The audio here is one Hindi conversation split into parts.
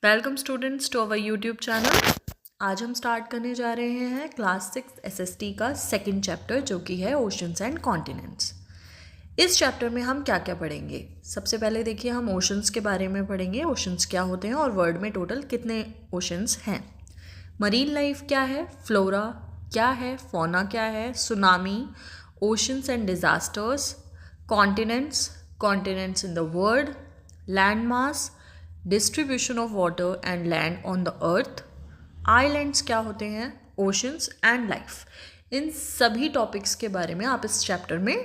Welcome students to our YouTube channel. आज हम स्टार्ट करने जा रहे हैं क्लास 6 एसएसटी का सेकंड चैप्टर जो कि है ओशंस एंड कॉन्टिनेंट्स। इस चैप्टर में हम क्या क्या पढ़ेंगे? सबसे पहले देखिए हम ओशंस के बारे में पढ़ेंगे। ओशंस क्या होते हैं और वर्ल्ड में टोटल कितने ओशंस हैं। मरीन लाइफ क्या है, फ्लोरा क्या है, फौना क्या है, tsunami, oceans and disasters, continents in the world, land mass, distribution of water and land on the earth, islands क्या होते हैं, ओशंस एंड लाइफ। इन सभी टॉपिक्स के बारे में आप इस चैप्टर में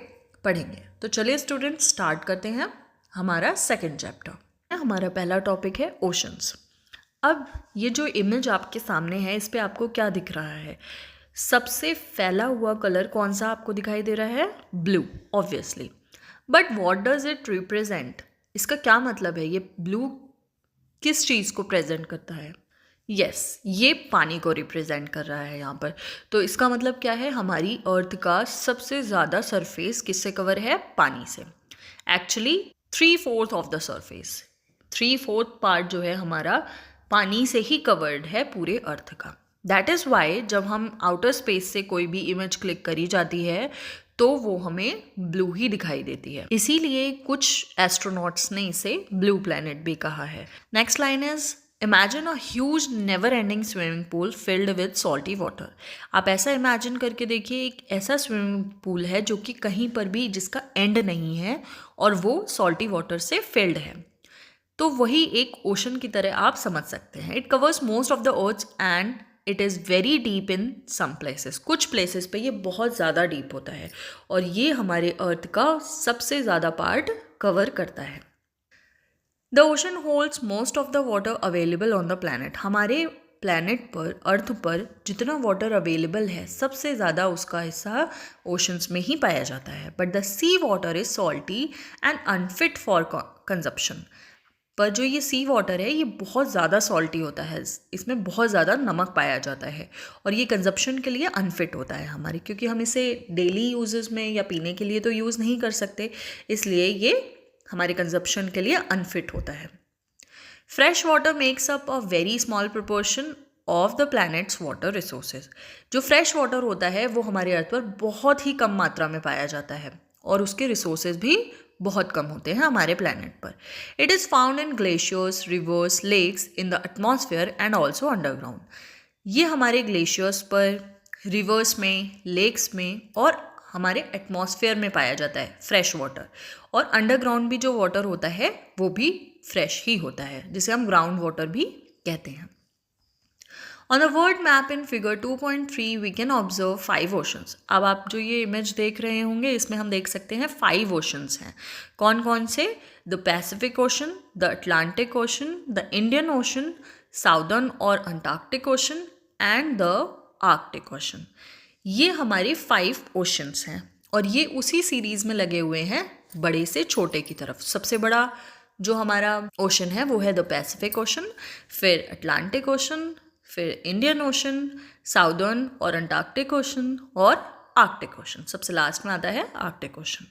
पढ़ेंगे। तो चलिए स्टूडेंट्स स्टार्ट करते हैं हमारा सेकंड चैप्टर। हमारा पहला टॉपिक है ओशंस। अब ये जो इमेज आपके सामने है इस पे आपको क्या दिख रहा है? सबसे फैला हुआ कलर कौन सा आपको दिखाई दे रहा है? Blue, obviously. But what does it represent? इसका क्या मतलब है? ये ब्लू किस चीज़ को प्रेजेंट करता है? यस, ये पानी को रिप्रेजेंट कर रहा है यहाँ पर। तो इसका मतलब क्या है? हमारी अर्थ का सबसे ज़्यादा सरफेस किससे कवर है? पानी से। Actually 3/4 of the surface, 3/4 part जो है हमारा पानी से ही कवर्ड है पूरे अर्थ का। दैट इज़ वाई जब हम आउटर स्पेस से कोई भी इमेज क्लिक करी जाती है तो वो हमें ब्लू ही दिखाई देती है। इसीलिए कुछ एस्ट्रोनॉट्स ने इसे ब्लू प्लैनेट भी कहा है। Next line is imagine a huge never ending swimming pool filled with salty water. आप ऐसा इमेजिन करके देखिए, एक ऐसा स्विमिंग पूल है जो कि कहीं पर भी जिसका एंड नहीं है और वो सॉल्टी वाटर से फिल्ड है। तो वही एक ओशन की तरह आप समझ सकते हैं। It covers most of the earth and it is very deep in some places. कुछ प्लेसेस पे ये बहुत ज़्यादा डीप होता है और ये हमारे अर्थ का सबसे ज़्यादा पार्ट कवर करता है। The ocean holds most of the water available on the planet. हमारे प्लैनेट पर, अर्थ पर जितना वाटर अवेलेबल है सबसे ज़्यादा उसका हिस्सा ओशंस में ही पाया जाता है। But the sea water is salty and unfit for consumption. पर जो ये सी वाटर है ये बहुत ज़्यादा सॉल्टी होता है, इसमें बहुत ज़्यादा नमक पाया जाता है और ये कंजप्शन के लिए अनफिट होता है हमारे, क्योंकि हम इसे डेली यूजेस में या पीने के लिए तो यूज़ नहीं कर सकते, इसलिए ये हमारे कंजप्शन के लिए अनफिट होता है। Fresh water makes up a very small proportion of the planets water resources. जो फ्रेश वाटर होता है वो हमारे अर्थ पर बहुत ही कम मात्रा में पाया जाता है और उसके रिसोर्सेज भी बहुत कम होते हैं हमारे प्लैनेट पर। It is found in glaciers, rivers, lakes, in the atmosphere and also underground. ये हमारे ग्लेशियर्स पर, रिवर्स में, लेक्स में और हमारे एटमॉस्फेयर में पाया जाता है फ्रेश वाटर। और अंडरग्राउंड भी जो वाटर होता है वो भी फ्रेश ही होता है, जिसे हम ग्राउंड वाटर भी कहते हैं। On the world map in figure 2.3 we can observe 5 oceans. अब आप जो ये इमेज देख रहे होंगे इसमें हम देख सकते हैं 5 ओशंस हैं। कौन कौन से? The Pacific Ocean, the Atlantic Ocean, the Indian Ocean, Southern और Antarctic Ocean and the Arctic Ocean. ये हमारे 5 ओशंस हैं और ये उसी सीरीज में लगे हुए हैं बड़े से छोटे की तरफ। सबसे बड़ा जो हमारा ओशन है वो है द पैसिफिक ओशन, फिर अटलांटिक ओशन, फिर इंडियन ओशन, साउदर्न और अंटार्कटिक ओशन और आर्कटिक ओशन। सबसे लास्ट में आता है Arctic Ocean.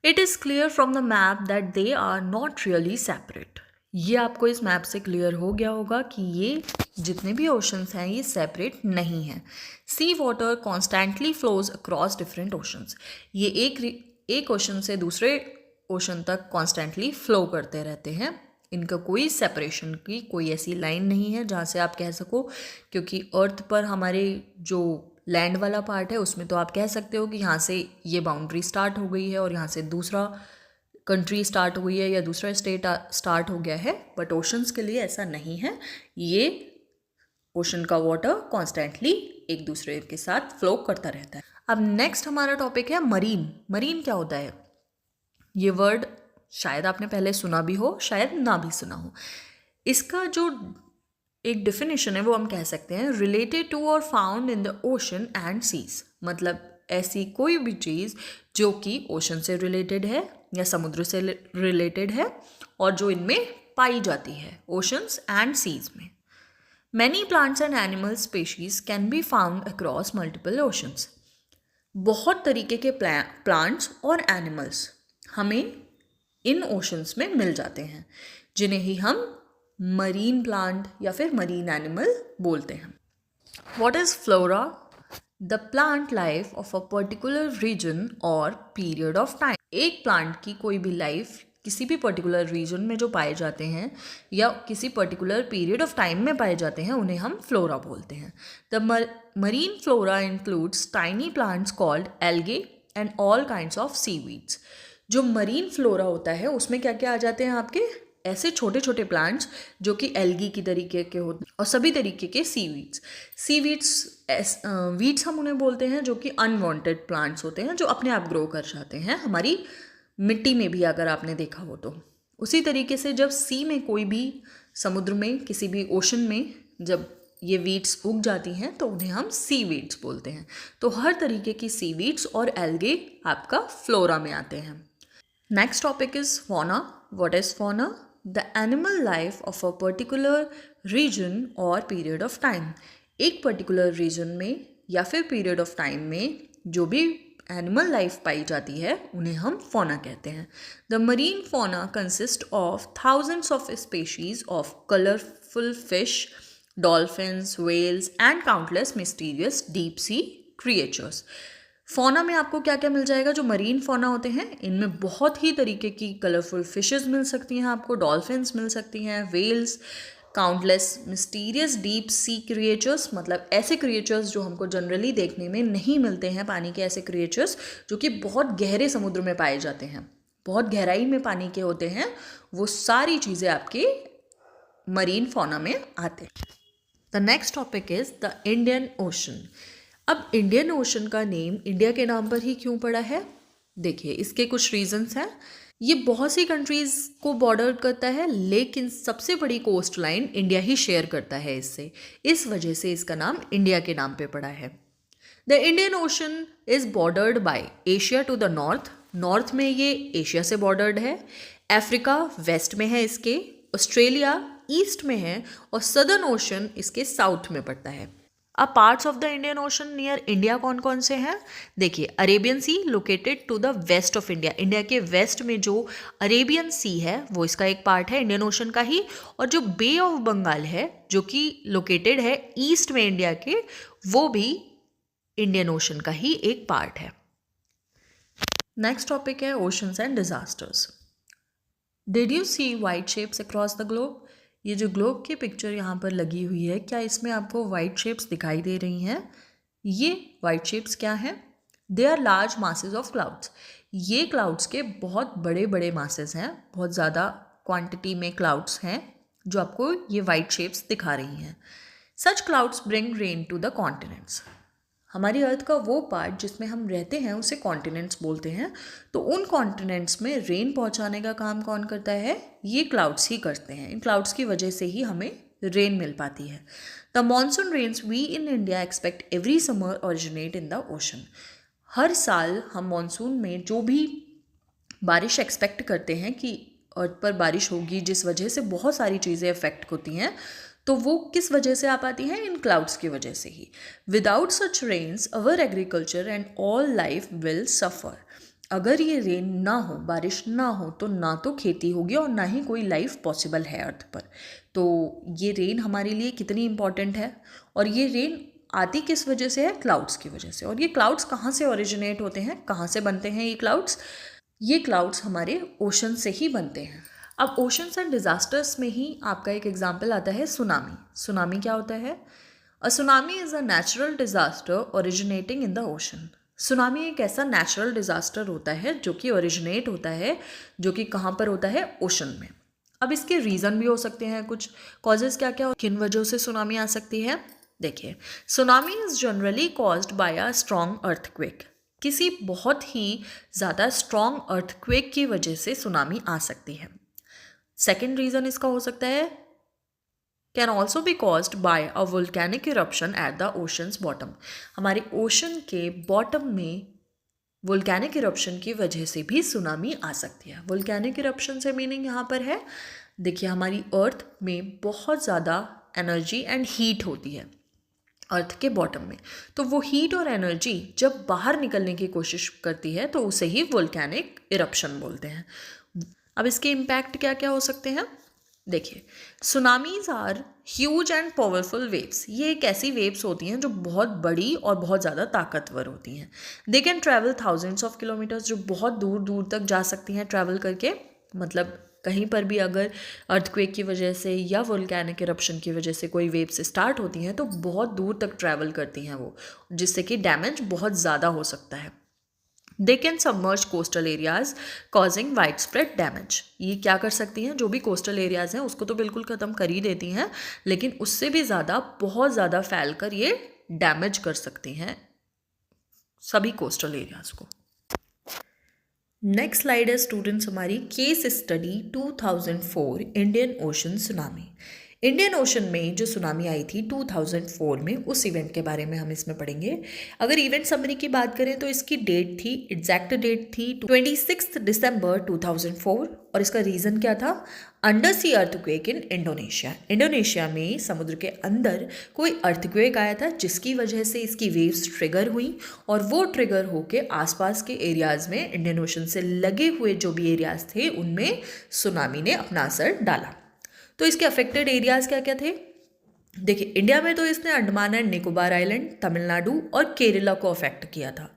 It is clear from the map that they are not really separate. ये आपको इस मैप से क्लियर हो गया होगा कि ये जितने भी ओशंस हैं ये सेपरेट नहीं हैं। Sea water constantly flows across different oceans. ये एक ओशन से दूसरे ओशन तक कॉन्स्टेंटली फ्लो करते रहते हैं। इनका कोई सेपरेशन की कोई ऐसी लाइन नहीं है जहाँ से आप कह सको, क्योंकि अर्थ पर हमारे जो लैंड वाला पार्ट है उसमें तो आप कह सकते हो कि यहाँ से ये बाउंड्री स्टार्ट हो गई है और यहाँ से दूसरा कंट्री स्टार्ट हुई है या दूसरा स्टेट स्टार्ट हो गया है। बट ओशंस के लिए ऐसा नहीं है। ये ओशन का वाटर कॉन्स्टेंटली एक दूसरे के साथ फ्लो करता रहता है। अब नेक्स्ट हमारा टॉपिक है मरीन। मरीन क्या होता है? ये वर्ड शायद आपने पहले सुना भी हो, शायद ना भी सुना हो। इसका जो एक डेफिनेशन है वो हम कह सकते हैं रिलेटेड टू और found in the ocean and seas. मतलब ऐसी कोई भी चीज़ जो कि ओशन से रिलेटेड है या समुद्र से रिलेटेड है और जो इनमें पाई जाती है, ओशंस एंड सीज में। Many plants and animal species can be found across multiple oceans. बहुत तरीके के प्लांट्स और एनिमल्स हमें इन ओशंस में मिल जाते हैं, जिन्हें ही हम मरीन प्लांट या फिर मरीन एनिमल बोलते हैं। What is flora? The plant life of a particular region और पीरियड ऑफ टाइम। एक प्लांट की कोई भी लाइफ किसी भी पर्टिकुलर रीजन में जो पाए जाते हैं या किसी पर्टिकुलर पीरियड ऑफ टाइम में पाए जाते हैं उन्हें हम फ्लोरा बोलते हैं। The marine flora includes tiny plants called algae and all kinds of seaweeds. जो मरीन फ्लोरा होता है उसमें क्या क्या आ जाते हैं आपके? ऐसे छोटे छोटे प्लांट्स जो कि एल्गी की तरीके के होते हैं और सभी तरीके के सीवीड्स वीड्स हम उन्हें बोलते हैं जो कि अनवांटेड प्लांट्स होते हैं जो अपने आप ग्रो कर जाते हैं हमारी मिट्टी में भी, अगर आपने देखा हो तो। उसी तरीके से जब सी में कोई भी समुद्र में किसी भी ओशन में जब ये वीड्स उग जाती हैं तो उन्हें हम सी वीड्स बोलते हैं। तो हर तरीके की सी वीड्स और एल्गे आपका फ्लोरा में आते हैं। Next topic is fauna. What is fauna? The animal life of a particular region और पीरियड ऑफ टाइम। एक पर्टिकुलर रीजन में या फिर पीरियड ऑफ टाइम में जो भी एनिमल लाइफ पाई जाती है उन्हें हम फौना कहते हैं। The marine fauna consist of thousands of species of colourful fish, dolphins, whales and countless mysterious deep sea creatures. Fauna में आपको क्या क्या मिल जाएगा? जो मरीन फौना होते हैं इनमें बहुत ही तरीके की कलरफुल फिशेस मिल सकती हैं आपको, डॉल्फिन्स मिल सकती हैं, whales, countless mysterious deep sea creatures, मतलब ऐसे क्रिएचर्स जो हमको जनरली देखने में नहीं मिलते हैं, पानी के ऐसे क्रिएचर्स जो कि बहुत गहरे समुद्र में पाए जाते हैं, बहुत गहराई में पानी के होते हैं, वो सारी चीज़ें आपके मरीन फौना में आते हैं। The next topic is the Indian ocean. अब इंडियन ओशन का नेम इंडिया के नाम पर ही क्यों पड़ा है? देखिए इसके कुछ रीजंस हैं। ये बहुत सी कंट्रीज़ को बॉर्डर करता है लेकिन सबसे बड़ी कोस्ट लाइन इंडिया ही शेयर करता है इससे, इस वजह से इसका नाम इंडिया के नाम पे पड़ा है। The Indian Ocean is bordered by Asia to the north में ये एशिया से बॉर्डर्ड है, अफ्रीका वेस्ट में है इसके, ऑस्ट्रेलिया ईस्ट में है और सदर्न ओशन इसके साउथ में पड़ता है। अब parts of the Indian Ocean near India कौन कौन से हैं? देखिए Arabian Sea located to the west of India, India के वेस्ट में जो अरेबियन सी है वो इसका एक पार्ट है इंडियन ओशन का ही, और जो बे ऑफ बंगाल है जो कि लोकेटेड है ईस्ट में इंडिया के, वो भी इंडियन ओशन का ही एक पार्ट है। नेक्स्ट टॉपिक है oceans and disasters. Did you see white shapes across the globe? ये जो ग्लोब की पिक्चर यहाँ पर लगी हुई है, क्या इसमें आपको वाइट शेप्स दिखाई दे रही हैं? ये वाइट शेप्स क्या हैं? They are large masses of clouds. ये क्लाउड्स के बहुत बड़े बड़े मासेस हैं, बहुत ज़्यादा क्वांटिटी में क्लाउड्स हैं जो आपको ये वाइट शेप्स दिखा रही हैं। Such clouds bring rain to the continents. हमारी अर्थ का वो पार्ट जिसमें हम रहते हैं उसे कॉन्टिनेंट्स बोलते हैं। तो उन कॉन्टिनेंट्स में रेन पहुंचाने का काम कौन करता है? ये क्लाउड्स ही करते हैं। इन क्लाउड्स की वजह से ही हमें रेन मिल पाती है। The monsoon rains we in India expect every summer originate in the ocean. हर साल हम मॉनसून में जो भी बारिश एक्सपेक्ट करते हैं कि अर्थ पर बारिश होगी जिस वजह से बहुत सारी चीज़ें अफेक्ट होती हैं, तो वो किस वजह से आ पाती हैं? इन क्लाउड्स की वजह से ही। Without such rains our agriculture and all life will suffer. अगर ये रेन ना हो, बारिश ना हो, तो ना तो खेती होगी और ना ही कोई लाइफ पॉसिबल है अर्थ पर। तो ये रेन हमारे लिए कितनी इम्पॉर्टेंट है, और ये रेन आती किस वजह से है? क्लाउड्स की वजह से। और ये क्लाउड्स कहाँ से ओरिजिनेट होते हैं, कहाँ से बनते हैं ये क्लाउड्स? ये क्लाउड्स हमारे ओशन से ही बनते हैं। अब ओशंस एंड डिजास्टर्स में ही आपका एक एग्जाम्पल आता है सुनामी। सुनामी क्या होता है? अ tsunami is a natural disaster originating in the ocean. Tsunami एक ऐसा नेचुरल डिजास्टर होता है जो कि ओरिजिनेट होता है, जो कि कहाँ पर होता है? ओशन में। अब इसके रीज़न भी हो सकते हैं, कुछ कॉजेज़ क्या क्या, किन वजहों से सुनामी आ सकती है? देखिए, tsunami is generally caused by a strong earthquake. किसी बहुत ही ज़्यादा स्ट्रॉन्ग अर्थक्वेक की वजह से सुनामी आ सकती है। सेकेंड रीज़न इसका हो सकता है can also be caused by a volcanic eruption at the oceans bottom. हमारे ओशन के बॉटम में वोल्केनिक इरप्शन की वजह से भी सुनामी आ सकती है। वोल्केनिक इरप्शन से मीनिंग यहाँ पर है, देखिए हमारी अर्थ में बहुत ज़्यादा एनर्जी एंड हीट होती है अर्थ के बॉटम में, तो वो हीट और एनर्जी जब बाहर निकलने की कोशिश करती है तो उसे ही वोल्केनिक इरप्शन बोलते हैं। अब इसके इम्पैक्ट क्या क्या हो सकते हैं? देखिए, tsunamis are huge and powerful waves. ये एक ऐसी वेव्स होती हैं जो बहुत बड़ी और बहुत ज़्यादा ताकतवर होती हैं। They can travel thousands of kilometres, जो बहुत दूर दूर तक जा सकती हैं ट्रैवल करके। मतलब कहीं पर भी अगर अर्थक्वेक की वजह से या वोल्केनिक इरप्शन की वजह से कोई वेव्स स्टार्ट होती हैं तो बहुत दूर तक ट्रैवल करती हैं वो, जिससे कि डैमेज बहुत ज़्यादा हो सकता है। They can submerge coastal areas causing wide spread damage. ये क्या कर सकती हैं, जो भी कोस्टल एरियाज हैं उसको तो बिल्कुल ख़त्म कर ही देती हैं, लेकिन उससे भी ज़्यादा बहुत ज़्यादा फैल कर ये डैमेज कर सकती हैं सभी कोस्टल एरियाज को। नेक्स्ट स्लाइड है स्टूडेंट्स हमारी case study 2004 Indian ocean tsunami. Indian ocean में जो सुनामी आई थी 2004 में, उस इवेंट के बारे में हम इसमें पढ़ेंगे। अगर इवेंट समरी की बात करें तो इसकी डेट थी, एग्जैक्ट डेट थी 26 दिसंबर 2004, और इसका रीज़न क्या था, undersea earthquake in Indonesia. Indonesia में समुद्र के अंदर कोई अर्थक्वेक आया था जिसकी वजह से इसकी वेव्स ट्रिगर हुई, और वो ट्रिगर होके आसपास के एरियाज़ में, इंडियन ओशन से लगे हुए जो भी एरियाज़ थे उनमें सुनामी ने अपना असर डाला। तो इसके अफेक्टेड एरियाज़ क्या क्या थे? देखिए, इंडिया में तो इसने अंडमान एंड निकोबार आइलैंड, तमिलनाडु और केरला को अफेक्ट किया था,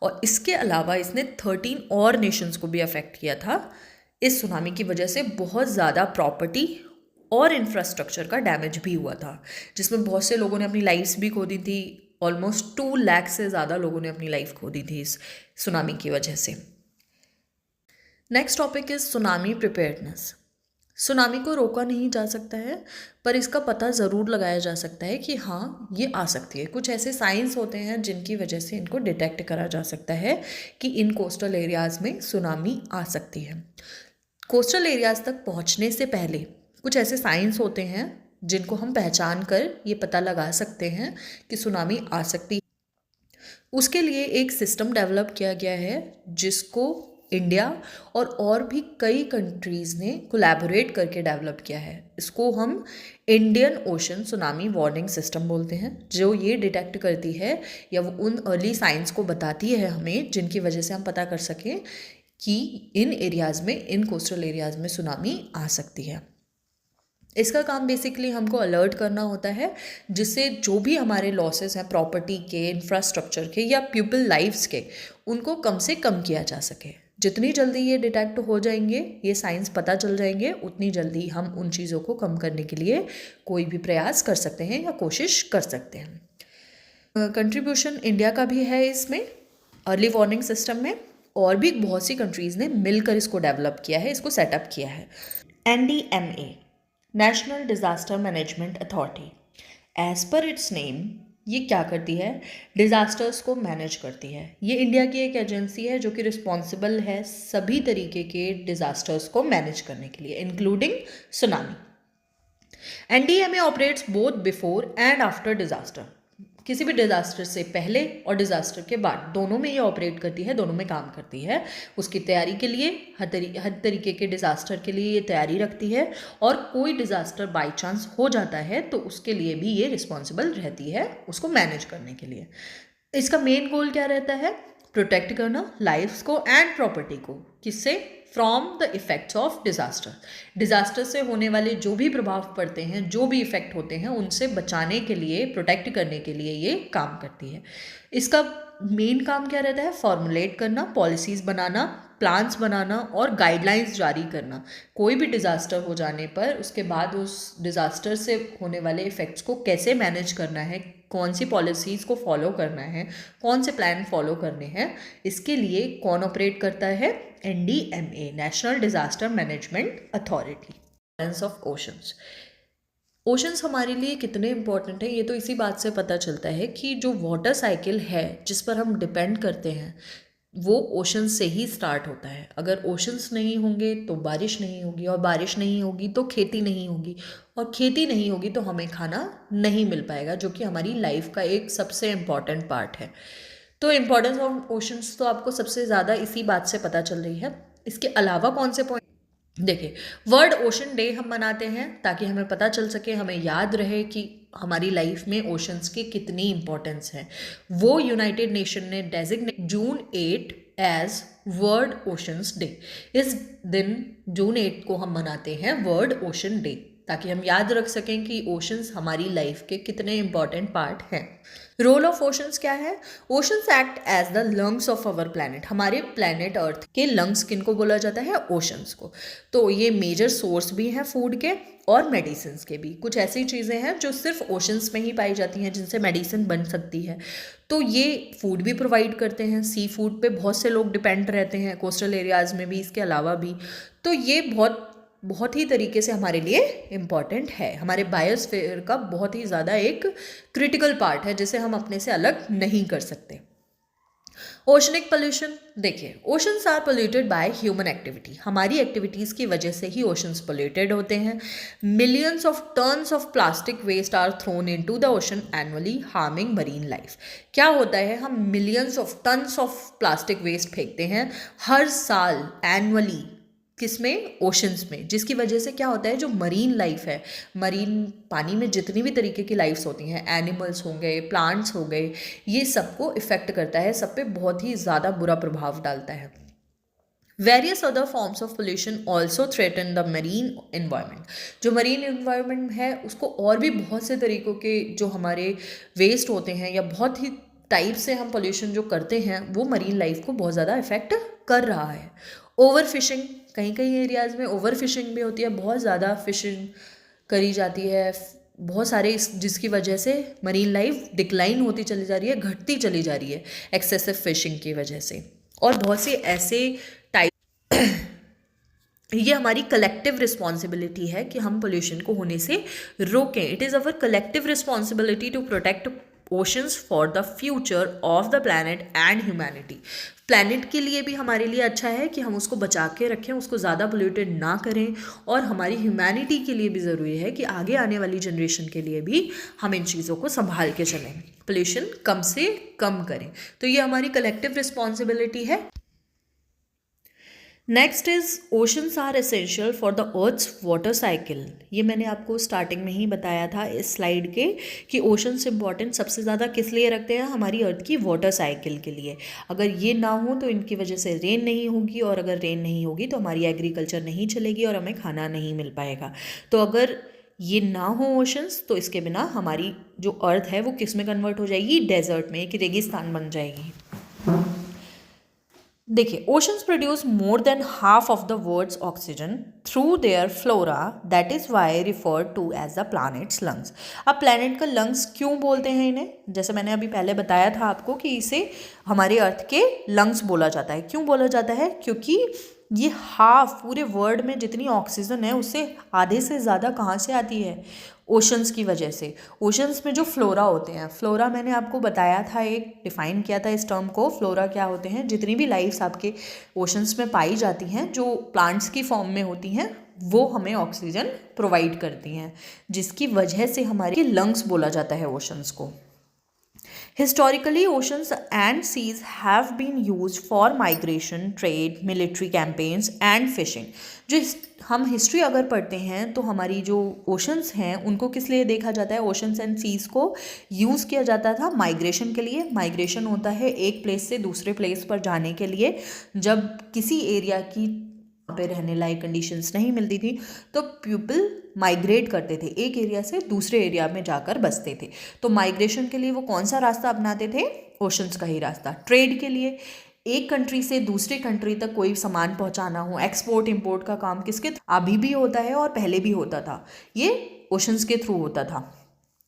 और इसके अलावा इसने 13 और नेशंस को भी अफेक्ट किया था। इस सुनामी की वजह से बहुत ज़्यादा प्रॉपर्टी और इंफ्रास्ट्रक्चर का डैमेज भी हुआ था, जिसमें बहुत से लोगों ने अपनी लाइफ्स भी खो दी थी। ऑलमोस्ट 2 लाख से ज़्यादा लोगों ने अपनी लाइफ खो दी थी इस सुनामी की वजह से। Next topic is tsunami preparedness. Tsunami को रोका नहीं जा सकता है, पर इसका पता ज़रूर लगाया जा सकता है कि हाँ ये आ सकती है। कुछ ऐसे साइंस होते हैं जिनकी वजह से इनको डिटेक्ट करा जा सकता है कि इन कोस्टल एरियाज़ में सुनामी आ सकती है। कोस्टल एरियाज़ तक पहुँचने से पहले कुछ ऐसे साइंस होते हैं जिनको हम पहचान कर ये पता लगा सकते हैं कि सुनामी आ सकती है। उसके लिए एक सिस्टम डेवलप किया गया है जिसको इंडिया और भी कई कंट्रीज़ ने कोलैबोरेट करके डेवलप किया है। इसको हम Indian ocean tsunami warning system बोलते हैं, जो ये डिटेक्ट करती है या वो उन अर्ली साइंस को बताती है हमें जिनकी वजह से हम पता कर सकें कि इन एरियाज़ में, इन कोस्टल एरियाज़ में सुनामी आ सकती है। इसका काम बेसिकली हमको अलर्ट करना होता है, जिससे जो भी हमारे लॉसेस हैं प्रॉपर्टी के, इंफ्रास्ट्रक्चर के या पीपल लाइव्स के, उनको कम से कम किया जा सके। जितनी जल्दी ये डिटेक्ट हो जाएंगे, ये साइंस पता चल जाएंगे, उतनी जल्दी हम उन चीज़ों को कम करने के लिए कोई भी प्रयास कर सकते हैं या कोशिश कर सकते हैं। कंट्रीब्यूशन इंडिया का भी है इसमें अर्ली वार्निंग सिस्टम में, और भी बहुत सी कंट्रीज़ ने मिलकर इसको डेवलप किया है, इसको सेटअप किया है। NDMA, national disaster management authority, as per it's name ये क्या करती है, डिज़ास्टर्स को मैनेज करती है। ये इंडिया की एक एजेंसी है जो कि रिस्पॉन्सिबल है सभी तरीके के डिज़ास्टर्स को मैनेज करने के लिए, including tsunami. NDMA operates both before and after disaster. किसी भी डिज़ास्टर से पहले और डिज़ास्टर के बाद, दोनों में ये ऑपरेट करती है, दोनों में काम करती है। उसकी तैयारी के लिए हर तरीके के डिज़ास्टर के लिए ये तैयारी रखती है, और कोई डिज़ास्टर बाय चांस हो जाता है तो उसके लिए भी ये रिस्पॉन्सिबल रहती है उसको मैनेज करने के लिए। इसका मेन गोल क्या रहता है, प्रोटेक्ट करना लाइफ्स को एंड प्रॉपर्टी को, किससे, from the effects of disaster. Disaster से होने वाले जो भी प्रभाव पड़ते हैं, जो भी इफ़ेक्ट होते हैं, उनसे बचाने के लिए, प्रोटेक्ट करने के लिए ये काम करती है। इसका मेन काम क्या रहता है, फॉर्मुलेट करना, पॉलिसीज़ बनाना, प्लान्स बनाना और गाइडलाइंस जारी करना। कोई भी डिज़ास्टर हो जाने पर उसके बाद उस डिज़ास्टर से होने वाले इफ़ेक्ट्स को कैसे मैनेज करना है, कौन सी पॉलिसीज़ को फॉलो करना है, कौन से प्लान फॉलो करने हैं, इसके लिए कौन ऑपरेट करता है, NDMA, national disaster management authority. Balance of oceans. Oceans हमारे लिए कितने इंपॉर्टेंट हैं, ये तो इसी बात से पता चलता है कि जो वाटर साइकिल है जिस पर हम डिपेंड करते हैं वो ओशन से ही स्टार्ट होता है। अगर ओशंस नहीं होंगे तो बारिश नहीं होगी, और बारिश नहीं होगी तो खेती नहीं होगी, और खेती नहीं होगी तो हमें खाना नहीं मिल पाएगा, जो कि हमारी लाइफ का एक सबसे इम्पॉर्टेंट पार्ट है। तो इम्पॉर्टेंस ऑफ ओशंस तो आपको सबसे ज़्यादा इसी बात से पता चल रही है। इसके अलावा कौन से पॉइंट, देखिए, वर्ल्ड ओशन डे हम मनाते हैं ताकि हमें पता चल सके, हमें याद रहे कि हमारी लाइफ में ओशंस की कितनी इंपॉर्टेंस है। वो यूनाइटेड नेशन ने डेजिग्नेट जून 8 एज वर्ल्ड ओशंस डे। इस दिन जून 8 को हम मनाते हैं वर्ल्ड ओशन डे, ताकि हम याद रख सकें कि ओशंस हमारी लाइफ के कितने इंपॉर्टेंट पार्ट हैं। रोल ऑफ ओशंस क्या है? Oceans act as the lungs of our planet. हमारे प्लैनेट अर्थ के लंग्स किनको बोला जाता है? ओशंस को। तो ये मेजर सोर्स भी हैं फूड के और मेडिसिन के भी। कुछ ऐसी चीज़ें हैं जो सिर्फ ओशंस में ही पाई जाती हैं जिनसे मेडिसिन बन सकती है। तो ये फूड भी प्रोवाइड करते हैं। सी फूड पे बहुत से लोग डिपेंड रहते हैं, कोस्टल एरियाज़ में भी, इसके अलावा भी। तो ये बहुत ही तरीके से हमारे लिए इम्पॉर्टेंट है। हमारे बायोस्फीयर का बहुत ही ज़्यादा एक क्रिटिकल पार्ट है जिसे हम अपने से अलग नहीं कर सकते। ओशनिक पोल्यूशन, देखिए, oceans are polluted by human activity. हमारी एक्टिविटीज़ की वजह से ही ओशंस पोल्यूटेड होते हैं। Millions of tons of plastic waste are thrown into the ocean annually, harming marine life. क्या होता है? हम millions of tons of plastic waste फेंकते हैं हर साल एनुअली। किसमें? ओशंस में। जिसकी वजह से क्या होता है, जो मरीन लाइफ है, मरीन पानी में जितनी भी तरीके की लाइफ्स होती हैं, एनिमल्स हो गए, प्लांट्स हो गए, ये सबको इफ़ेक्ट करता है, सब पे बहुत ही ज़्यादा बुरा प्रभाव डालता है। Various other forms of pollution also threaten the marine environment. जो मरीन इन्वायरमेंट है उसको और भी बहुत से तरीक़ों के जो हमारे वेस्ट होते हैं या बहुत ही टाइप से हम पोल्यूशन जो करते हैं वो मरीन लाइफ को बहुत ज़्यादा इफ़ेक्ट कर रहा है। ओवर फिशिंग, कहीं कहीं एरियाज़ में ओवर फिशिंग भी होती है, बहुत ज़्यादा फिशिंग करी जाती है, बहुत सारे जिसकी वजह से मरीन लाइफ डिक्लाइन होती चली जा रही है, घटती चली जा रही है एक्सेसिव फिशिंग की वजह से। और बहुत से ऐसे टाइप ये हमारी कलेक्टिव रिस्पॉन्सिबिलिटी है कि हम पोल्यूशन को होने से रोकें। It is our collective responsibility to protect oceans for the future of the planet and humanity. Planet के लिए भी हमारे लिए अच्छा है कि हम उसको बचा के रखें, उसको ज़्यादा पोल्यूटेड ना करें, और हमारी ह्यूमैनिटी के लिए भी ज़रूरी है कि आगे आने वाली जनरेशन के लिए भी हम इन चीज़ों को संभाल के चलें, पोल्यूशन कम से कम करें। तो ये हमारी कलेक्टिव रिस्पॉन्सिबिलिटी है। Next is oceans are essential for the earth's water cycle. ये मैंने आपको स्टार्टिंग में ही बताया था इस स्लाइड के कि ओशंस इंपॉर्टेंट सबसे ज़्यादा किस लिए रखते हैं? हमारी अर्थ की वाटर साइकिल के लिए। अगर ये ना हो तो इनकी वजह से रेन नहीं होगी, और अगर रेन नहीं होगी तो हमारी एग्रीकल्चर नहीं चलेगी और हमें खाना नहीं मिल पाएगा। तो अगर ये ना हो ओशंस तो इसके बिना हमारी जो अर्थ है वो किस में कन्वर्ट हो जाएगी? डेजर्ट में, एक रेगिस्तान बन जाएगी। देखिए, oceans produce more than half of the world's oxygen through their flora, that is why referred to as the planet's lungs. अब प्लैनेट का लंग्स क्यों बोलते हैं इन्हें? जैसे मैंने अभी पहले बताया था आपको कि इसे हमारे अर्थ के लंग्स बोला जाता है। क्यों बोला जाता है? क्योंकि ये हाफ पूरे वर्ल्ड में जितनी ऑक्सीजन है उससे आधे से ज़्यादा कहाँ से आती है? ओशंस की वजह से। ओशंस में जो फ्लोरा होते हैं, फ्लोरा मैंने आपको बताया था, एक डिफ़ाइन किया था इस टर्म को। फ्लोरा क्या होते हैं? जितनी भी लाइफ्स आपके ओशंस में पाई जाती हैं, जो प्लांट्स की फॉर्म में होती हैं, वो हमें ऑक्सीजन प्रोवाइड करती हैं, जिसकी वजह से हमारे लंग्स बोला जाता है ओशंस को। Historically, oceans and seas have been used for migration, trade, military campaigns and fishing. जो हम हिस्ट्री अगर पढ़ते हैं तो हमारी जो ओशंस हैं उनको किस लिए देखा जाता है? ओशंस एंड सीज को यूज़ किया जाता था माइग्रेशन के लिए। माइग्रेशन होता है एक प्लेस से दूसरे प्लेस पर जाने के लिए। जब किसी एरिया की पे रहने लायक कंडीशंस नहीं मिलती थी तो पीपल माइग्रेट करते थे, एक एरिया से दूसरे एरिया में जाकर बसते थे। तो माइग्रेशन के लिए वो कौन सा रास्ता अपनाते थे? ओशंस का ही रास्ता। ट्रेड के लिए, एक कंट्री से दूसरे कंट्री तक कोई सामान पहुंचाना हो, एक्सपोर्ट इंपोर्ट का काम किसके अभी भी होता है और पहले भी होता था, ये ओशंस के थ्रू होता था।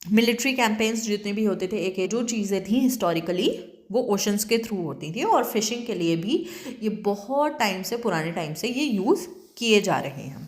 मिलिट्री कैंपेन्स जितने भी होते थे, एक जो चीज़ें थी हिस्टोरिकली वो ओशंस के थ्रू होती थी। और फिशिंग के लिए भी ये बहुत टाइम से, पुराने टाइम से ये यूज़ किए जा रहे हैं।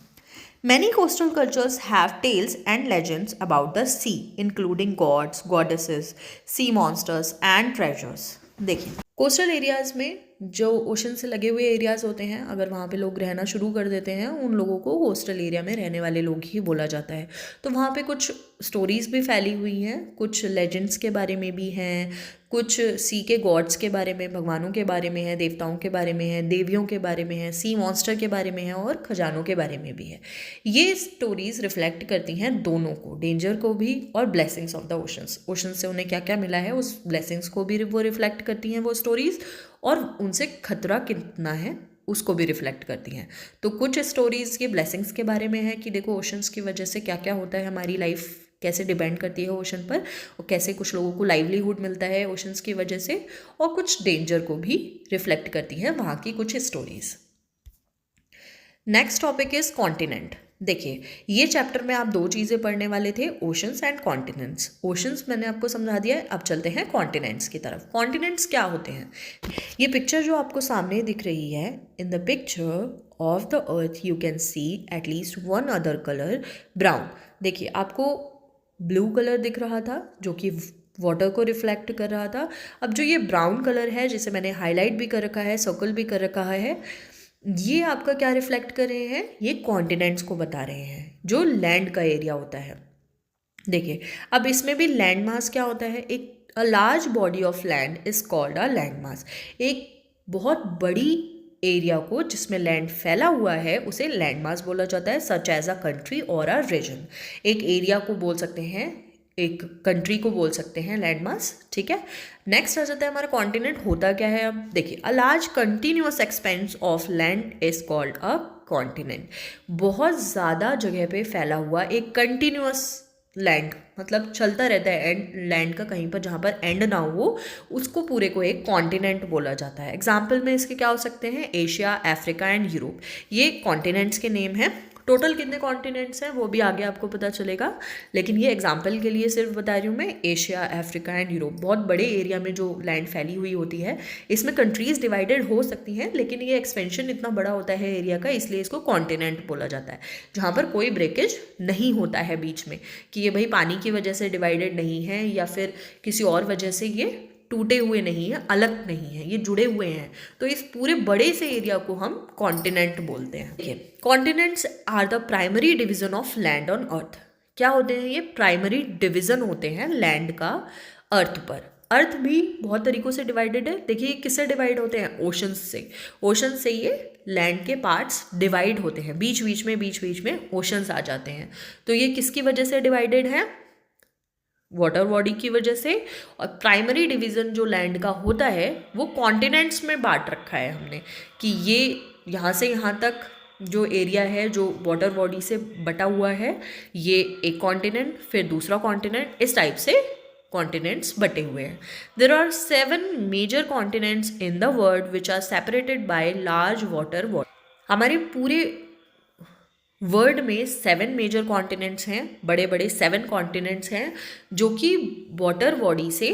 Many coastal cultures have tales and legends about the sea, including gods, goddesses, sea monsters and treasures. देखिए, कोस्टल एरियाज़ में जो ओशन से लगे हुए एरियाज़ होते हैं, अगर वहाँ पे लोग रहना शुरू कर देते हैं, उन लोगों को कोस्टल एरिया में रहने वाले लोग ही बोला जाता है। तो वहाँ पे कुछ स्टोरीज़ भी फैली हुई हैं, कुछ लेजेंड्स के बारे में भी हैं, कुछ सी के गॉड्स के बारे में, भगवानों के बारे में है, देवताओं के बारे में है, देवियों के बारे में है, सी मॉन्स्टर के बारे में है और खजानों के बारे में भी है। ये स्टोरीज रिफ्लेक्ट करती हैं दोनों को, डेंजर को भी और blessings of the oceans. Ocean से उन्हें क्या क्या मिला है उस ब्लेसिंग्स को भी वो रिफ्लेक्ट करती हैं वो स्टोरीज, और उनसे खतरा कितना है उसको भी रिफ्लेक्ट करती हैं। तो कुछ स्टोरीज़ ये ब्लेसिंग्स के बारे में है कि देखो ओशंस की वजह से क्या क्या होता है, हमारी लाइफ कैसे डिपेंड करती है ओशन पर, और कैसे कुछ लोगों को लाइवलीहुड मिलता है ओशंस की वजह से, और कुछ डेंजर को भी रिफ्लेक्ट करती हैं वहाँ की कुछ stories. Next topic is continent. देखिए ये चैप्टर में आप दो चीज़ें पढ़ने वाले थे, ओशंस एंड कॉन्टिनेंट्स। ओशंस मैंने आपको समझा दिया है, अब चलते हैं कॉन्टिनेंट्स की तरफ। कॉन्टिनेंट्स क्या होते हैं? ये पिक्चर जो आपको सामने दिख रही है, in the picture of the earth you can see at least one other colour brown. देखिए आपको ब्लू कलर दिख रहा था जो कि वाटर को रिफ्लेक्ट कर रहा था। अब जो ये ब्राउन कलर है जिसे मैंने हाईलाइट भी कर रखा है, सर्कल भी कर रखा है, ये आपका क्या रिफ्लेक्ट कर रहे हैं? ये कॉन्टिनेंट्स को बता रहे हैं, जो लैंड का एरिया होता है। देखिए अब इसमें भी लैंड मास क्या होता है? एक a large body of land is called a land mass. एक बहुत बड़ी एरिया को जिसमें लैंड फैला हुआ है उसे लैंड मास बोला जाता है, सच एज अ कंट्री और अ रीजन। एक एरिया को बोल सकते हैं, एक कंट्री को बोल सकते हैं लैंड मास, ठीक है। नेक्स्ट आ जाता है हमारा कॉन्टिनेंट होता क्या है। अब देखिए a large continuous expense of land is called a continent. बहुत ज़्यादा जगह पे फैला हुआ एक कंटिन्यूअस लैंड, मतलब चलता रहता है एंड लैंड का, कहीं पर जहाँ पर एंड ना हो उसको पूरे को एक कॉन्टिनेंट बोला जाता है। एग्जाम्पल में इसके क्या हो सकते हैं? एशिया, अफ्रीका एंड यूरोप, ये कॉन्टिनेंट्स के नेम हैं। टोटल कितने कॉन्टिनेंट्स हैं वो भी आगे आपको पता चलेगा, लेकिन ये एग्जाम्पल के लिए सिर्फ बता रही हूँ मैं। एशिया, अफ्रीका एंड यूरोप, बहुत बड़े एरिया में जो लैंड फैली हुई होती है, इसमें कंट्रीज़ डिवाइडेड हो सकती हैं, लेकिन ये एक्सपेंशन इतना बड़ा होता है एरिया का, इसलिए इसको कॉन्टिनेंट बोला जाता है, जहाँ पर कोई ब्रेकेज नहीं होता है बीच में कि ये भाई पानी की वजह से डिवाइडेड नहीं है या फिर किसी और वजह से ये टूटे हुए नहीं हैं, अलग नहीं है, ये जुड़े हुए हैं। तो इस पूरे बड़े से एरिया को हम कॉन्टिनेंट बोलते हैं। देखिए continents are the primary division of land on earth. क्या होते हैं ये? प्राइमरी डिवीजन होते हैं लैंड का अर्थ पर। अर्थ भी बहुत तरीकों से डिवाइडेड है। देखिए किससे डिवाइड होते हैं? ओशंस से। ओशंस से ये लैंड के पार्ट्स डिवाइड होते हैं, बीच बीच में ओशंस आ जाते हैं। तो ये किसकी वजह से डिवाइडेड है? वाटर बॉडी की वजह से। और प्राइमरी डिवीज़न जो लैंड का होता है वो कॉन्टिनेंट्स में बांट रखा है हमने, कि ये यहाँ से यहाँ तक जो एरिया है जो वाटर बॉडी से बटा हुआ है, ये एक कॉन्टिनेंट, फिर दूसरा कॉन्टिनेंट, इस टाइप से कॉन्टिनेंट्स बटे हुए हैं। There are 7 major continents in the world which are separated by large water body. हमारे पूरे वर्ल्ड में 7 मेजर कॉन्टिनेंट्स हैं, बड़े बड़े 7 कॉन्टिनेंट्स हैं जो कि वाटर बॉडी से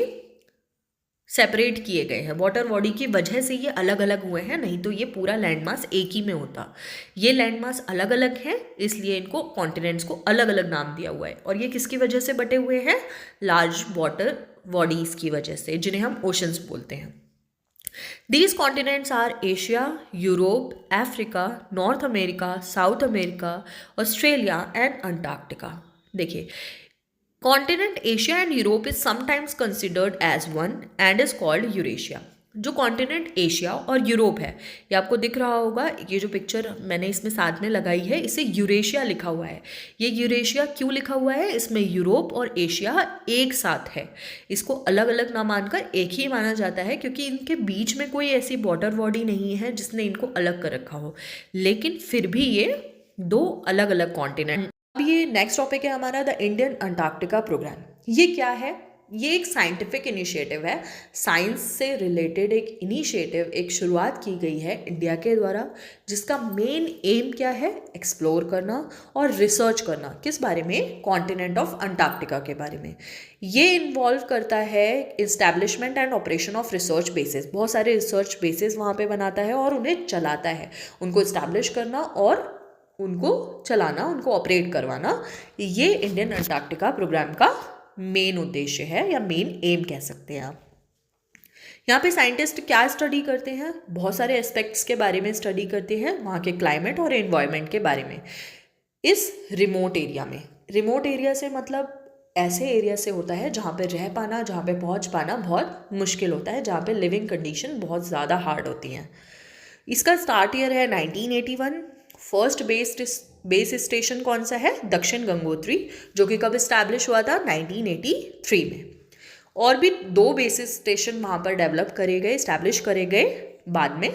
सेपरेट किए गए हैं। वाटर बॉडी की वजह से ये अलग अलग हुए हैं, नहीं तो ये पूरा लैंडमास एक ही में होता। ये लैंडमास अलग अलग हैं, इसलिए इनको कॉन्टिनेंट्स को अलग अलग नाम दिया हुआ है। और ये किसकी वजह से बटे हुए हैं? लार्ज वाटर बॉडीज़ की वजह से, जिन्हें हम ओशंस बोलते हैं। These continents are Asia, Europe, Africa, North America, South America, Australia and Antarctica. देखिए continent Asia and Europe is sometimes considered as one and is called Eurasia. जो कॉन्टिनेंट एशिया और यूरोप है, ये आपको दिख रहा होगा, ये जो पिक्चर मैंने इसमें साथ में लगाई है इसे यूरेशिया लिखा हुआ है। ये यूरेशिया क्यों लिखा हुआ है? इसमें यूरोप और एशिया एक साथ है, इसको अलग अलग ना मानकर एक ही माना जाता है, क्योंकि इनके बीच में कोई ऐसी वाटर बॉडी नहीं है जिसने इनको अलग कर रखा हो, लेकिन फिर भी ये दो अलग अलग कॉन्टिनेंट। अब ये नेक्स्ट टॉपिक है हमारा द इंडियन अंटार्कटिका प्रोग्राम। ये क्या है? ये एक साइंटिफिक इनिशिएटिव है, साइंस से रिलेटेड एक इनिशिएटिव, एक शुरुआत की गई है इंडिया के द्वारा, जिसका मेन एम क्या है? एक्सप्लोर करना और रिसर्च करना। किस बारे में? कॉन्टिनेंट ऑफ अंटार्कटिका के बारे में। ये इन्वॉल्व करता है establishment and operation of research basis. बहुत सारे रिसर्च बेसिस वहाँ पे बनाता है और उन्हें चलाता है, उनको इस्टेब्लिश करना और उनको चलाना, उनको ऑपरेट करवाना, ये इंडियन अंटार्कटिका प्रोग्राम का मेन उद्देश्य है या मेन एम कह सकते हैं आप। यहाँ पे साइंटिस्ट क्या स्टडी करते हैं? बहुत सारे एस्पेक्ट्स के बारे में स्टडी करते हैं, वहाँ के क्लाइमेट और एनवायरनमेंट के बारे में। इस रिमोट एरिया में, रिमोट एरिया से मतलब ऐसे एरिया से होता है जहाँ पे रह पाना, जहाँ पे पहुँच पाना बहुत मुश्किल होता है, जहाँ पे लिविंग कंडीशन बहुत ज़्यादा हार्ड होती हैं। इसका स्टार्ट ईयर है 1981। फर्स्ट बेस स्टेशन कौन सा है? दक्षिण गंगोत्री, जो कि कब इस्टेब्लिश हुआ था? 1983 में। और भी 2 बेस स्टेशन वहाँ पर डेवलप करे गए, इस्टेब्लिश करे गए बाद में।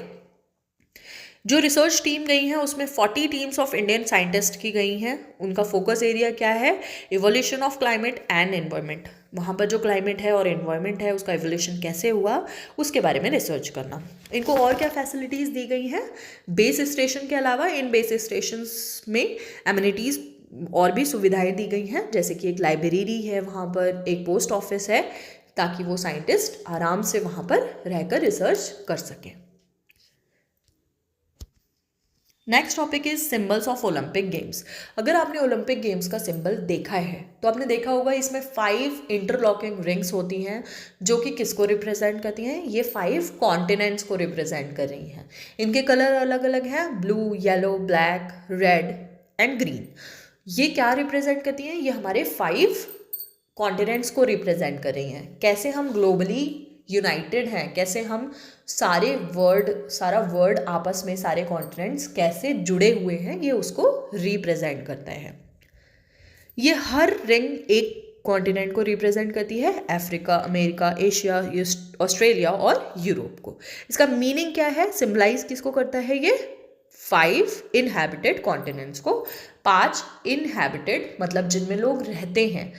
जो रिसर्च टीम गई हैं उसमें 40 टीम्स ऑफ इंडियन साइंटिस्ट की गई हैं। उनका फोकस एरिया क्या है? Evolution of climate and environment. वहाँ पर जो क्लाइमेट है और एनवायरनमेंट है उसका इवोल्यूशन कैसे हुआ उसके बारे में रिसर्च करना। इनको और क्या फैसिलिटीज़ दी गई हैं? बेस स्टेशन के अलावा इन बेस स्टेशंस में एमिनिटीज़ और भी सुविधाएं दी गई हैं, जैसे कि एक लाइब्रेरी है वहाँ पर, एक पोस्ट ऑफिस है, ताकि वो साइंटिस्ट आराम से वहाँ पर रहकर रिसर्च कर सकें। Next topic is symbols of Olympic games. अगर आपने ओलंपिक गेम्स का सिंबल देखा है तो आपने देखा होगा इसमें 5 इंटरलॉकिंग रिंग्स होती हैं, जो कि किसको रिप्रेजेंट करती हैं? ये 5 कॉन्टिनेंट्स को रिप्रेजेंट कर रही हैं। इनके कलर अलग अलग हैं, blue, yellow, black, red and green. ये क्या रिप्रेजेंट करती हैं? ये हमारे 5 कॉन्टिनेंट्स को रिप्रेजेंट कर रही हैं। कैसे हम ग्लोबली यूनाइटेड हैं, कैसे हम सारा वर्ल्ड आपस में, सारे कॉन्टिनेंट्स कैसे जुड़े हुए हैं, ये उसको रिप्रेजेंट करता है। ये हर रिंग एक कॉन्टिनेंट को रिप्रेजेंट करती है, अफ्रीका, अमेरिका, एशिया, ऑस्ट्रेलिया और यूरोप को। इसका मीनिंग क्या है? सिंबलाइज किसको करता है? ये 5 इनहैबिटेड कॉन्टिनेंट्स को। 5 इनहैबिटेड मतलब जिनमें लोग रहते हैं।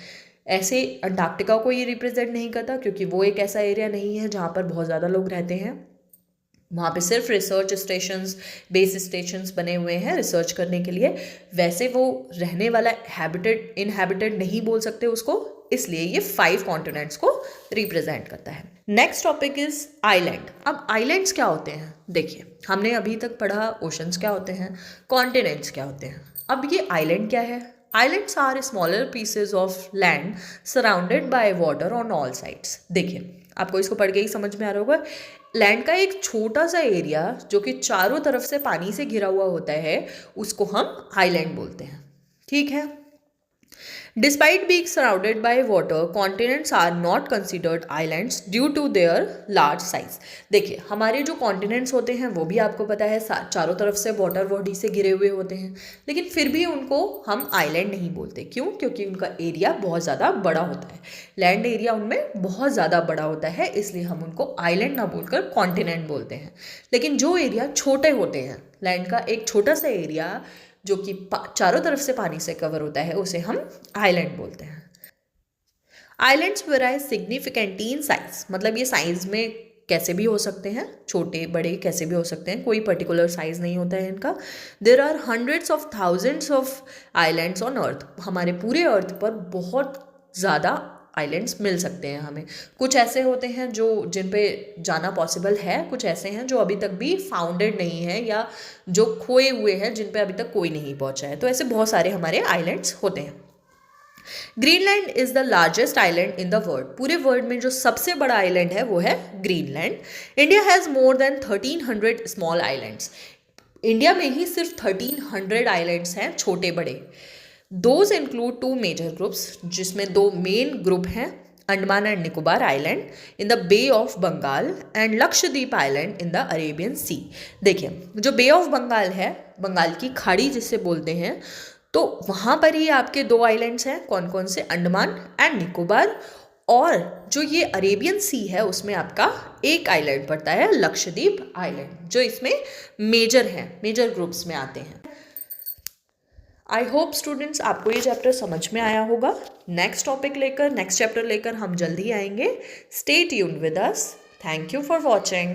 ऐसे अंटार्कटिका को ये रिप्रेजेंट नहीं करता, क्योंकि वो एक ऐसा एरिया नहीं है जहाँ पर बहुत ज़्यादा लोग रहते हैं। वहाँ पे सिर्फ रिसर्च स्टेशंस, बेस स्टेशंस बने हुए हैं रिसर्च करने के लिए। वैसे वो रहने वाला इनहैबिटेड नहीं बोल सकते उसको, इसलिए ये 5 कॉन्टिनेंट्स को रिप्रेजेंट करता है। Next topic is island. अब आइलैंड्स क्या होते हैं? देखिए, हमने अभी तक पढ़ा ओशंस क्या होते हैं, कॉन्टिनेंट्स क्या होते हैं। अब ये आइलैंड क्या है? Islands are smaller pieces of land surrounded by water on all sides। देखिए, आपको इसको पढ़ के ही समझ में आ रहा होगा। लैंड का एक छोटा सा एरिया जो कि चारों तरफ से पानी से घिरा हुआ होता है, उसको हम आइलैंड बोलते हैं। ठीक है। Despite being surrounded by water, continents are not considered islands due to their large size। देखिए, हमारे जो कॉन्टिनेंट्स होते हैं वो भी आपको पता है चारों तरफ से वाटर बॉडी से घिरे हुए होते हैं, लेकिन फिर भी उनको हम आइलैंड नहीं बोलते। क्यों? क्योंकि उनका एरिया बहुत ज़्यादा बड़ा होता है। लैंड एरिया उनमें बहुत ज़्यादा बड़ा होता है, इसलिए हम उनको आइलैंड ना बोलकर कॉन्टिनेंट बोलते हैं। लेकिन जो एरिया छोटे होते हैं, लैंड का एक छोटा सा एरिया जो कि चारों तरफ से पानी से कवर होता है, उसे हम आइलैंड बोलते हैं। Islands very significantly in size, मतलब ये साइज में कैसे भी हो सकते हैं, छोटे बड़े कैसे भी हो सकते हैं, कोई पर्टिकुलर साइज नहीं होता है इनका। There are hundreds of thousands of islands on earth. हमारे पूरे अर्थ पर बहुत ज़्यादा आइलैंड्स मिल सकते हैं हमें। कुछ ऐसे होते हैं जो जिन पे जाना पॉसिबल है, कुछ ऐसे हैं जो अभी तक भी फाउंडेड नहीं है या जो खोए हुए हैं, जिन पे अभी तक कोई नहीं पहुंचा है। तो ऐसे बहुत सारे हमारे आइलैंड्स होते हैं। Greenland is the largest island in the world. पूरे वर्ल्ड में जो सबसे बड़ा आइलैंड है वो है Greenland. India has more than 1300 small islands. India में ही सिर्फ 1300 आइलैंड्स हैं, छोटे बड़े। दोज इंक्लूड 2 मेजर ग्रुप्स, जिसमें 2 मेन ग्रुप हैं, Andaman and Nicobar island in the Bay of Bengal and Lakshadweep island in the Arabian Sea. देखिए, जो बे ऑफ बंगाल है, बंगाल की खाड़ी जिसे बोलते हैं, तो वहाँ पर ही आपके 2 आइलैंड्स हैं। कौन कौन से? अंडमान एंड निकोबार। और जो ये अरेबियन सी है उसमें आपका एक आइलैंड पड़ता है, लक्षद्वीप आइलैंड, जो इसमें मेजर हैं, मेजर ग्रुप्स में आते हैं। आई होप स्टूडेंट्स आपको ये चैप्टर समझ में आया होगा। नेक्स्ट चैप्टर लेकर हम जल्दी आएंगे। Stay tuned with us. Thank you for watching.